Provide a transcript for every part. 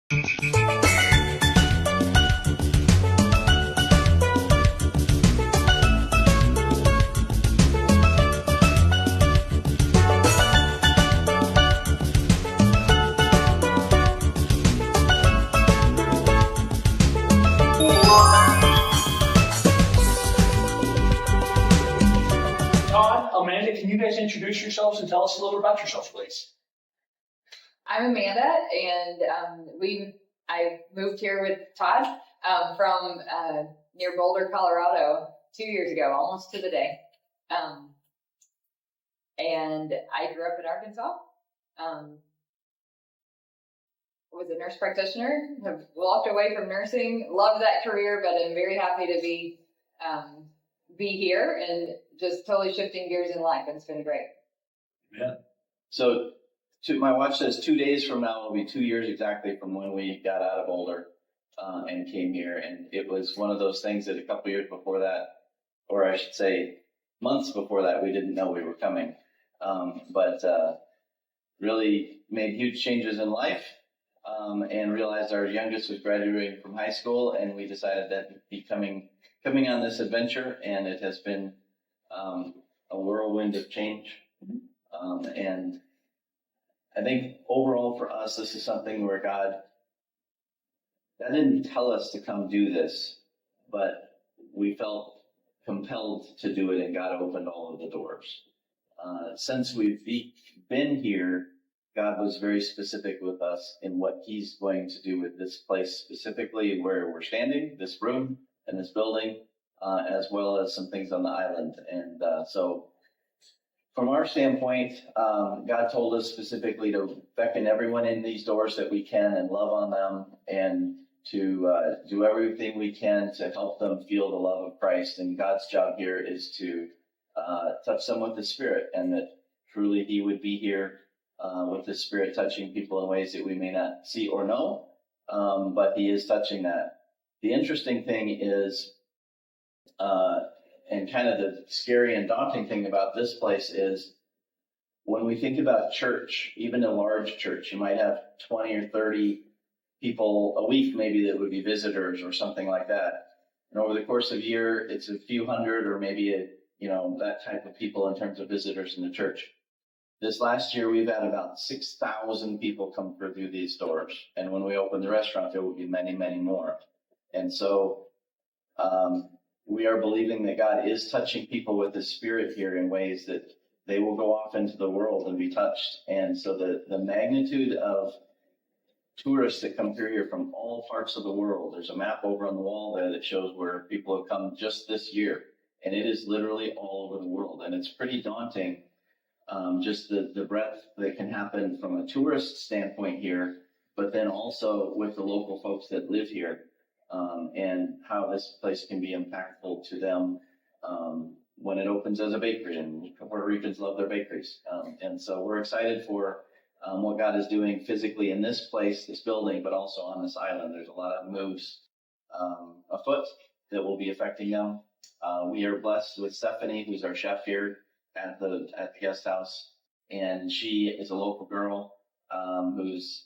Todd, Amanda, can you guys introduce yourselves and tell us a little bit about yourselves, please? I'm Amanda, and I moved here with Todd from near Boulder, Colorado 2 years ago, almost to the day. And I grew up in Arkansas. Was a nurse practitioner. Have walked away from nursing. Love that career, but I'm very happy to be here and just totally shifting gears in life. It's been great. Yeah. So my watch says 2 days from now will be 2 years exactly from when we got out of Boulder and came here. And it was one of those things that a couple years before that, or I should say months before that, we didn't know we were coming. But really made huge changes in life and realized our youngest was graduating from high school, and we decided that we'd be coming on this adventure, and it has been a whirlwind of change. And I think overall for us, this is something where God didn't tell us to come do this, but we felt compelled to do it, and God opened all of the doors. Since we've been here, God was very specific with us in what he's going to do with this place, specifically where we're standing, this room and this building, as well as some things on the island. And so from our standpoint, God told us specifically to beckon everyone in these doors that we can and love on them, and to do everything we can to help them feel the love of Christ. And God's job here is to touch them with the Spirit, and that truly he would be here with the Spirit touching people in ways that we may not see or know, but he is touching that. The interesting thing is, and kind of the scary and daunting thing about this place is, when we think about church, even a large church, you might have 20 or 30 people a week maybe that would be visitors or something like that. And over the course of a year, it's a few hundred or maybe that type of people in terms of visitors in the church. This last year, we've had about 6,000 people come through these doors. And when we open the restaurant, there will be many, many more. And so we are believing that God is touching people with his Spirit here in ways that they will go off into the world and be touched. And so the magnitude of tourists that come through here from all parts of the world, there's a map over on the wall there that shows where people have come just this year. And it is literally all over the world. And it's pretty daunting, just the breadth that can happen from a tourist standpoint here, but then also with the local folks that live here, and how this place can be impactful to them when it opens as a bakery. And Puerto Ricans love their bakeries. And so we're excited for what God is doing physically in this place, this building, but also on this island. There's a lot of moves afoot that will be affecting them. We are blessed with Stephanie, who's our chef here at the guest house, and she is a local girl who's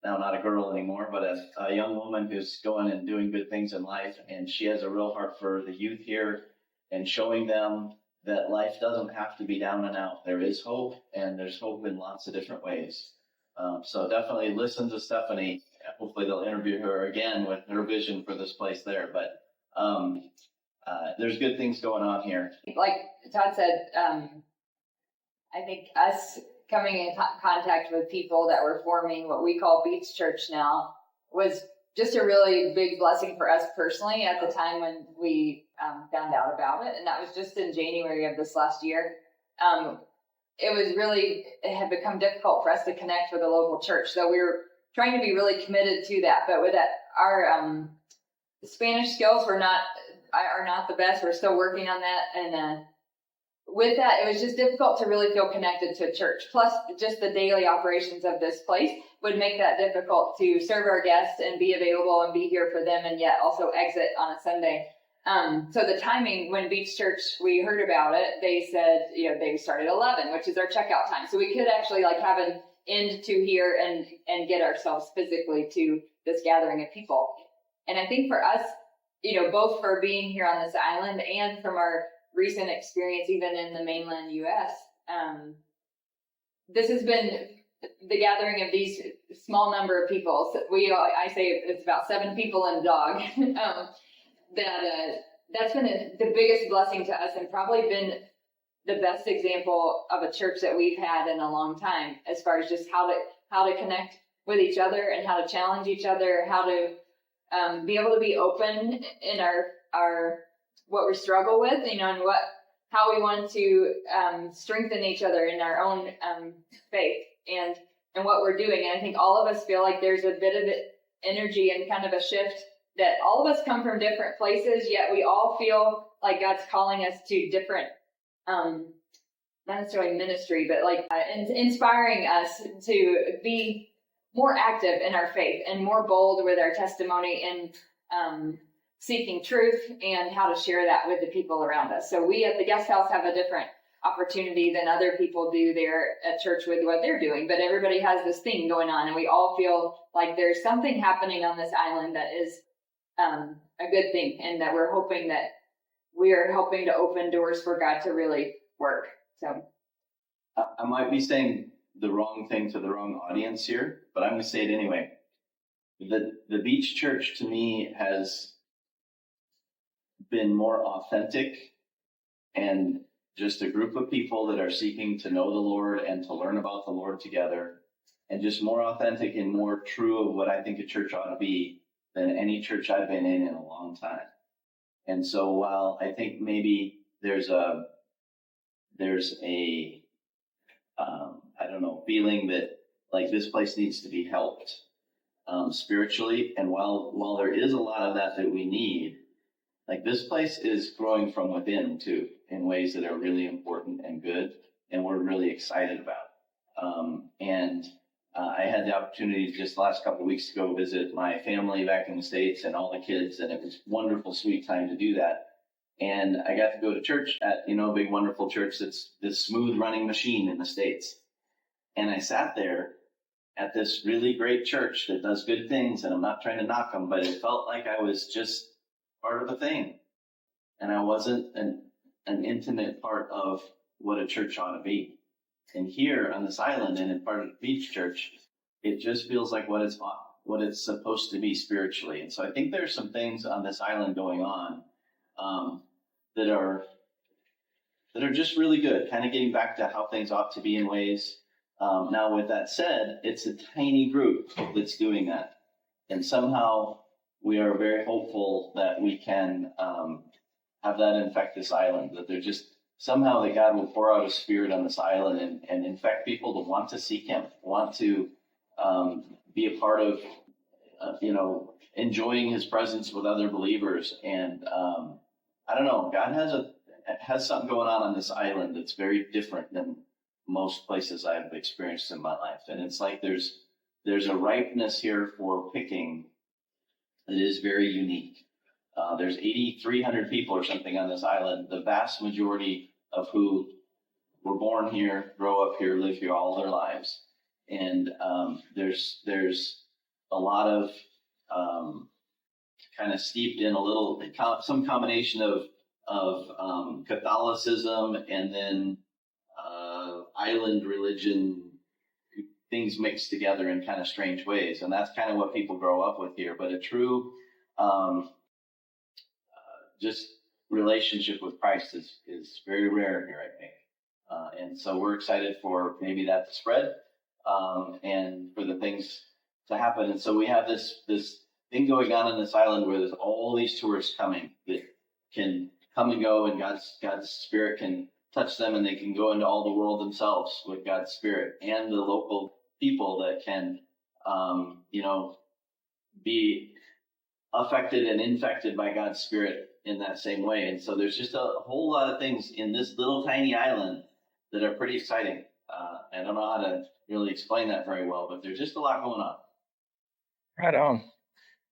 now not a girl anymore, but a young woman who's going and doing good things in life. And she has a real heart for the youth here and showing them that life doesn't have to be down and out. There is hope, and there's hope in lots of different ways. So definitely listen to Stephanie. Hopefully they'll interview her again with her vision for this place there. But there's good things going on here. Like Todd said, I think us coming in contact with people that were forming what we call Beach Church now was just a really big blessing for us personally at the time when we found out about it. And that was just in January of this last year. It had become difficult for us to connect with a local church. So we were trying to be really committed to that. But with that, our Spanish skills are not the best. We're still working on that. And with that, it was just difficult to really feel connected to a church. Plus, just the daily operations of this place would make that difficult to serve our guests and be available and be here for them, and yet also exit on a Sunday. So the timing, when Beach Church, we heard about it, they said, they started 11, which is our checkout time. So we could actually have an into here and get ourselves physically to this gathering of people. And I think for us, both for being here on this island and from our recent experience, even in the mainland U.S., this has been the gathering of these small number of people. So I say it's about 7 people and a dog. That's been the biggest blessing to us, and probably been the best example of a church that we've had in a long time, as far as just how to connect with each other and how to challenge each other, how to be able to be open in our what we struggle with, and how we want to strengthen each other in our own faith and what we're doing. And I think all of us feel like there's a bit of energy and kind of a shift, that all of us come from different places, yet we all feel like God's calling us to different, not necessarily ministry, but like inspiring us to be more active in our faith and more bold with our testimony and seeking truth and how to share that with the people around us. So we at the guest house have a different opportunity than other people do there at church with what they're doing, but everybody has this thing going on, and we all feel like there's something happening on this island that is a good thing, and that we're hoping that we are helping to open doors for God to really work. So I might be saying the wrong thing to the wrong audience here, but I'm going to say it anyway. The beach church to me has been more authentic, and just a group of people that are seeking to know the Lord and to learn about the Lord together, and just more authentic and more true of what I think a church ought to be than any church I've been in a long time. And so while I think maybe there's a I don't know, feeling that like this place needs to be helped spiritually, and while there is a lot of that we need, like this place is growing from within too, in ways that are really important and good, and we're really excited about. I had the opportunity just the last couple of weeks to go visit my family back in the States and all the kids, and it was a wonderful, sweet time to do that. And I got to go to church at, a big, wonderful church that's this smooth running machine in the States. And I sat there at this really great church that does good things, and I'm not trying to knock them, but it felt like I was just part of a thing. And I wasn't an intimate part of what a church ought to be. And here on this island and in part of the beach church, it just feels like what it's supposed to be spiritually. And so I think there's some things on this island going on that are just really good, kind of getting back to how things ought to be in ways. Now, with that said, it's a tiny group that's doing that. And somehow we are very hopeful that we can have that infect this island, that they're just somehow that God will pour out His Spirit on this island and infect people to want to seek Him, want to be a part of, enjoying His presence with other believers. And I don't know, God has something going on this island that's very different than most places I've experienced in my life. And it's like there's a ripeness here for picking that is very unique. There's 8,300 people or something on this island, the vast majority of who were born here, grow up here, live here all their lives. And there's a lot of kind of steeped in some combination of Catholicism and then island religion, things mixed together in kind of strange ways. And that's kind of what people grow up with here. But a true just relationship with Christ is very rare here, I think. And so we're excited for maybe that to spread and for the things to happen. And so we have this thing going on this island where there's all these tourists coming that can come and go, and God's Spirit can touch them, and they can go into all the world themselves with God's Spirit, and the local people that can, be affected and infected by God's Spirit in that same way. And so there's just a whole lot of things in this little tiny island that are pretty exciting. I don't know how to really explain that very well, but there's just a lot going on. Right on.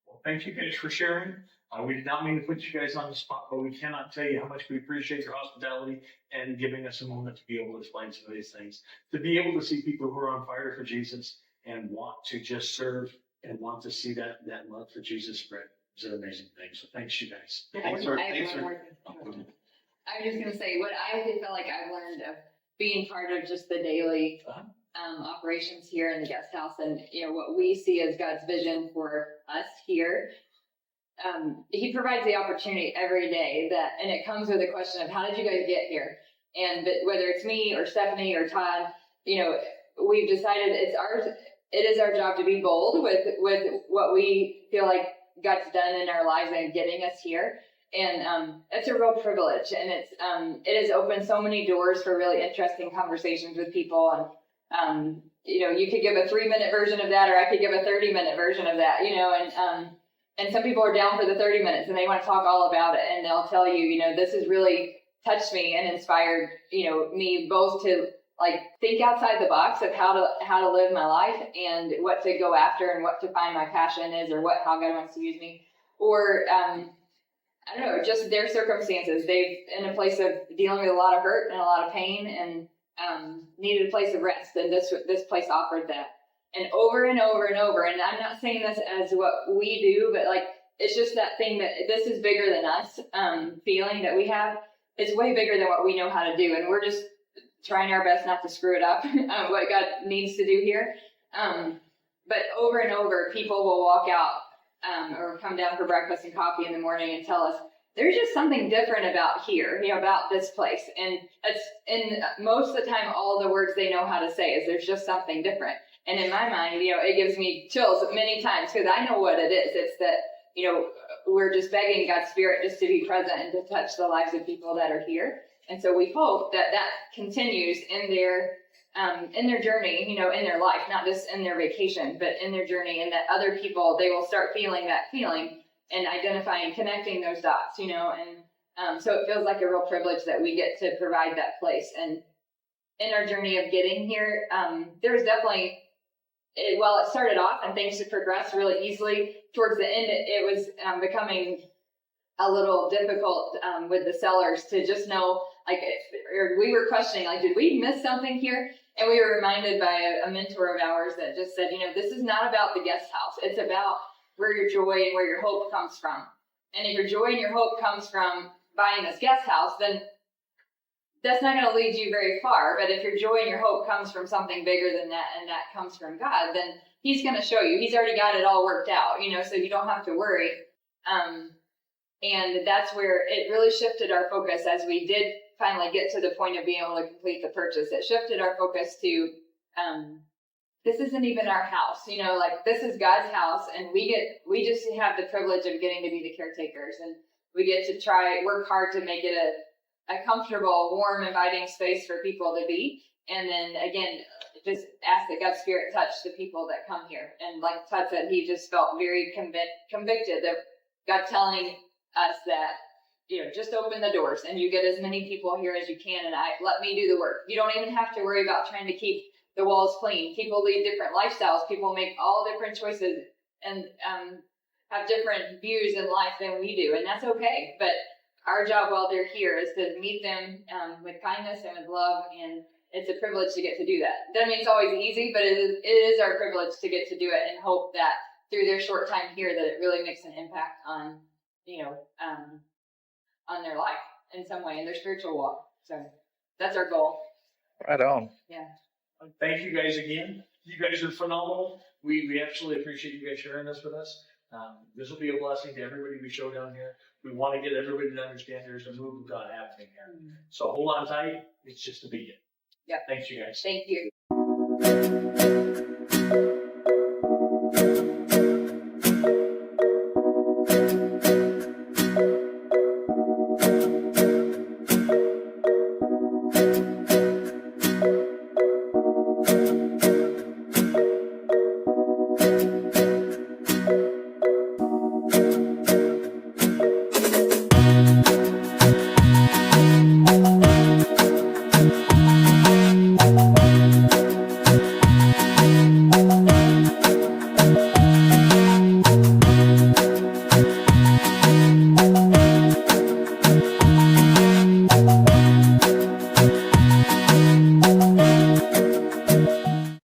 Well, thank you guys for sharing. We did not mean to put you guys on the spot, but we cannot tell you how much we appreciate your hospitality and giving us a moment to be able to explain some of these things. To be able to see people who are on fire for Jesus and want to just serve and want to see that love for Jesus spread is an amazing thing. So thanks, you guys. Thanks for, I have one more thing. I was just gonna say, what I feel like I've learned of being part of just the daily operations here in the guest house, and what we see as God's vision for us here. He provides the opportunity every day and it comes with a question of how did you guys get here? And whether it's me or Stephanie or Todd, we've decided it is our job to be bold with what we feel like God's done in our lives and getting us here. And it's a real privilege, and it has opened so many doors for really interesting conversations with people. And you could give a 3-minute version of that, or I could give a 30-minute version of that. And some people are down for the 30 minutes, and they want to talk all about it, and they'll tell you, this has really touched me and inspired me both to think outside the box of how to live my life and what to go after and what to find my passion is, or how God wants to use me, or I don't know, just their circumstances. They've in a place of dealing with a lot of hurt and a lot of pain, and needed a place of rest, and this place offered that. And over and over and over, and I'm not saying this as what we do, but it's just that thing that this is bigger than us, feeling that we have. It's way bigger than what we know how to do, and we're just trying our best not to screw it up, what God needs to do here. But over and over, people will walk out or come down for breakfast and coffee in the morning and tell us, there's just something different about here, about this place. And most of the time, all the words they know how to say is there's just something different. And in my mind, it gives me chills many times because I know what it is. It's that, we're just begging God's Spirit just to be present and to touch the lives of people that are here. And so we hope that continues in their journey, in their life, not just in their vacation, but in their journey, and that other people, they will start feeling that feeling and identifying, connecting those dots, and so it feels like a real privilege that we get to provide that place. And in our journey of getting here, there was definitely, while it started off and things had progressed really easily, towards the end, it was becoming a little difficult with the sellers to just know, or we were questioning, did we miss something here? And we were reminded by a mentor of ours that just said, this is not about the guest house. It's about where your joy and where your hope comes from. And if your joy and your hope comes from buying this guest house, then that's not going to lead you very far. But if your joy and your hope comes from something bigger than that, and that comes from God, then He's going to show you. He's already got it all worked out, so you don't have to worry. And that's where it really shifted our focus as we did finally get to the point of being able to complete the purchase. It shifted our focus to, this isn't even our house, this is God's house, and we just have the privilege of getting to be the caretakers, and we get to work hard to make it a comfortable, warm, inviting space for people to be. And then again, just ask that God's Spirit touch the people that come here. And like Todd said, he just felt very convicted of God telling us that, just open the doors and you get as many people here as you can, and let me do the work. You don't even have to worry about trying to keep the walls clean. People lead different lifestyles. People make all different choices and have different views in life than we do, and that's okay. But our job while they're here is to meet them with kindness and with love, and it's a privilege to get to do that. Doesn't mean it's always easy, but it is our privilege to get to do it, and hope that through their short time here that it really makes an impact on on their life in some way, in their spiritual walk. So that's our goal. Right on. Yeah. Thank you guys again. You guys are phenomenal. We absolutely appreciate you guys sharing this with us. This will be a blessing to everybody we show down here. We want to get everybody to understand there's a move of God happening here. So hold on tight. It's just a beginning. Yeah. Thanks, you guys. Thank you.